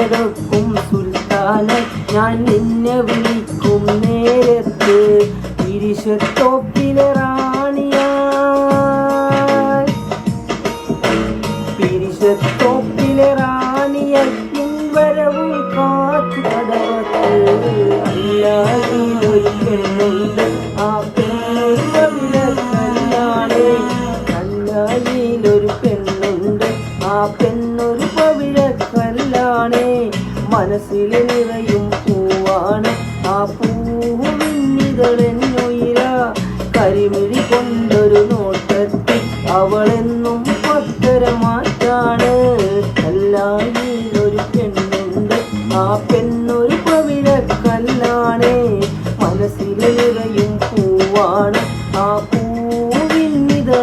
കീഴടക്കും സുൽത്താന ഞാൻ നിന്നെ വിളിക്കും നേരത്ത് പിരിശത്തോപ്പിലെ റാണിയായി പിരിശത്തോപ്പിലെ റാണിയായി പിൻവരവും കാത്തു കടവത്ത് അല്ലാതൊരു പെണ്ണുണ്ട് ആ പെണ്ണൊരു പവിഴക്കല്ലാണേ അല്ലാതൊരു പെണ്ണുണ്ട് ആ പെണ്ണൊരു പവിഴക്കല്ലാണേ മനസ്സിൽ നിറയും പൂവാണ് ആ പൂവിന്നിതളെന്നുയിര കരിമിഴി കൊണ്ടൊരു നോട്ടത്തിൽ അവളെന്നും പത്തരമാറ്റാണ് കല്ലായിലൊരു പെണ്ണുണ്ട് ആ പെണ്ണൊരു പവിഴക്കല്ലാണേ മനസ്സിൽ നിറയും പൂവാണ് ആ